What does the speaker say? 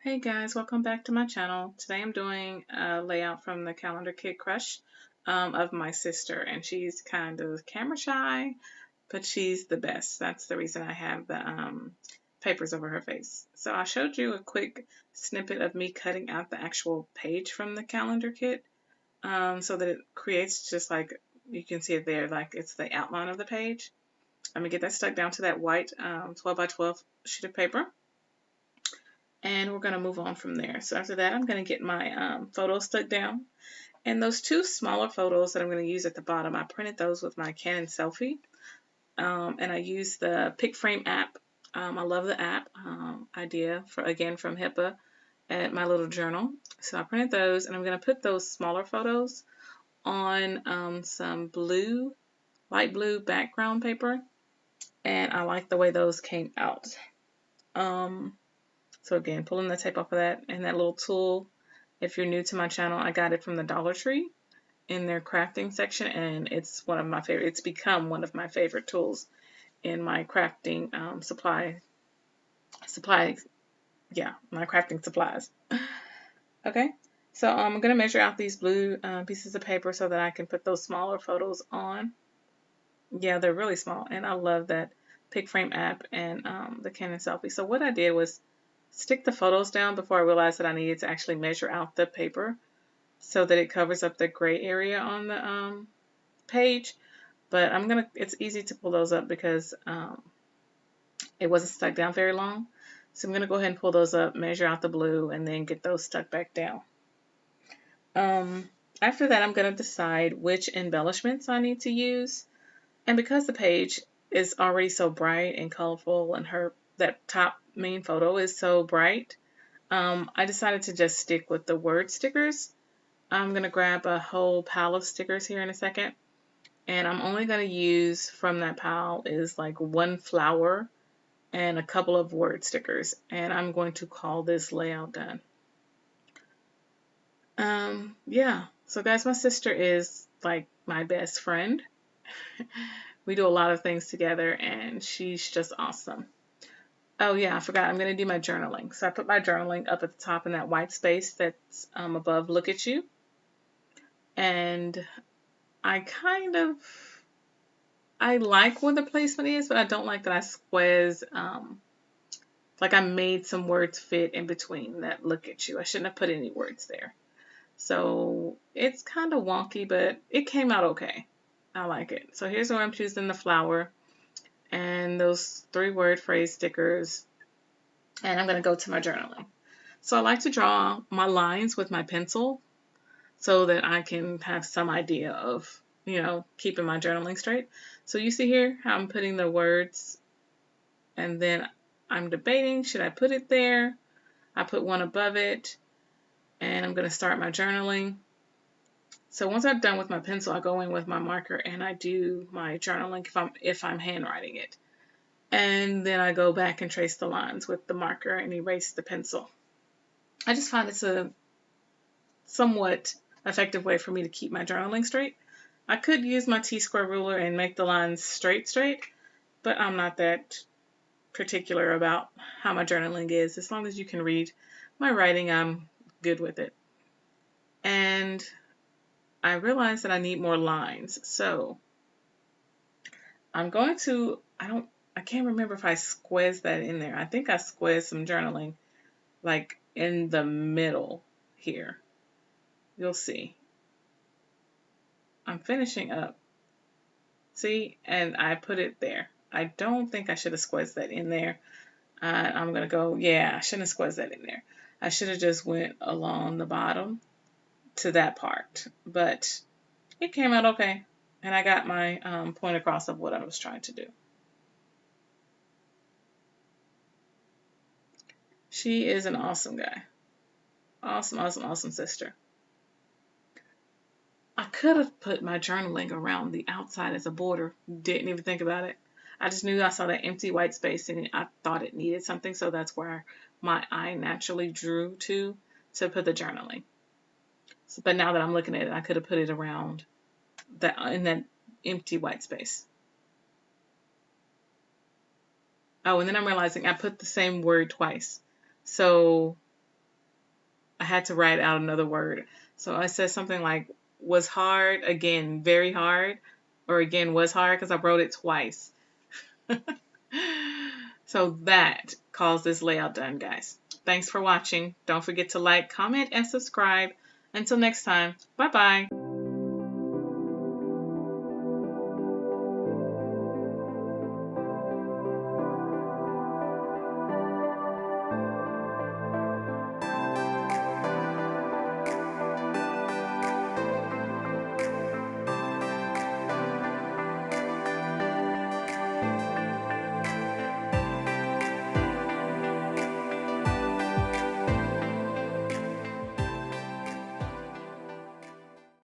Hey guys, welcome back to my channel. Today I'm doing a layout from the Calendar Kid Crush of my sister, and she's kind of camera shy, but she's the best. That's the reason I have the papers over her face. So I showed you a quick snippet of me cutting out the actual page from the calendar kit so that it creates just like, you can see it there, like it's the outline of the page. I'm going to get that stuck down to that white 12 by 12 sheet of paper. And we're going to move on from there. So after that, I'm going to get my photos stuck down. And those two smaller photos that I'm going to use at the bottom, I printed those with my Canon selfie. And I used the Pick Frame app. I love the app idea, again, from HIPAA at my little journal. So I printed those, and I'm going to put those smaller photos on some light blue background paper. And I like the way those came out. So again, pulling the tape off of that, and that little tool, if you're new to my channel, I got it from the Dollar Tree in their crafting section, and it's one of my favorite. It's become one of my favorite tools in my crafting my crafting supplies. Okay, so I'm gonna measure out these blue pieces of paper so that I can put those smaller photos on. Yeah, they're really small, and I love that Pick Frame app and the Canon selfie. So what I did was stick the photos down before I realized that I needed to actually measure out the paper so that it covers up the gray area on the page. But it's easy to pull those up because it wasn't stuck down very long. So I'm gonna go ahead and pull those up, measure out the blue, and then get those stuck back down. After that, I'm gonna decide which embellishments I need to use. And because the page is already so bright and colorful, and that top main photo is so bright, I decided to just stick with the word stickers. I'm going to grab a whole pile of stickers here in a second, and I'm only going to use from that pile is like one flower and a couple of word stickers, and I'm going to call this layout done. Yeah, so guys, my sister is like my best friend. We do a lot of things together, and she's just awesome. Oh yeah, I forgot. I'm going to do my journaling. So I put my journaling up at the top in that white space that's above Look at You. And I like where the placement is, but I don't like that I squares, like I made some words fit in between that Look at You. I shouldn't have put any words there. So it's kind of wonky, but it came out okay. I like it. So here's where I'm choosing the flower and those 3-word phrase stickers. And I'm going to go to my journaling. So I like to draw my lines with my pencil so that I can have some idea of, keeping my journaling straight. So you see here how I'm putting the words, and then I'm debating, should I put it there? I put one above it, and I'm going to start my journaling. So once I'm done with my pencil, I go in with my marker and I do my journaling if I'm handwriting it. And then I go back and trace the lines with the marker and erase the pencil. I just find it's a somewhat effective way for me to keep my journaling straight. I could use my T-square ruler and make the lines straight, but I'm not that particular about how my journaling is. As long as you can read my writing, I'm good with it. And I realized that I need more lines. So I'm going to, I can't remember if I squeezed that in there. I think I squeezed some journaling like in the middle here. You'll see. I'm finishing up. See, and I put it there. I don't think I should have squeezed that in there. I'm going to go, yeah, I shouldn't have squeezed that in there. I should have just went along the bottom to that part. But it came out okay. And I got my point across of what I was trying to do. She is an awesome guy. Awesome, awesome, awesome sister. I could have put my journaling around the outside as a border. Didn't even think about it. I just knew I saw that empty white space and I thought it needed something, so that's where my eye naturally drew to put the journaling. So, but now that I'm looking at it, I could have put it around in that empty white space. Oh, and then I'm realizing I put the same word twice. So I had to write out another word. So I said something like was hard, again, very hard, or again was hard because I wrote it twice. So that calls this layout done, guys. Thanks for watching. Don't forget to like, comment, and subscribe. Until next time, bye-bye.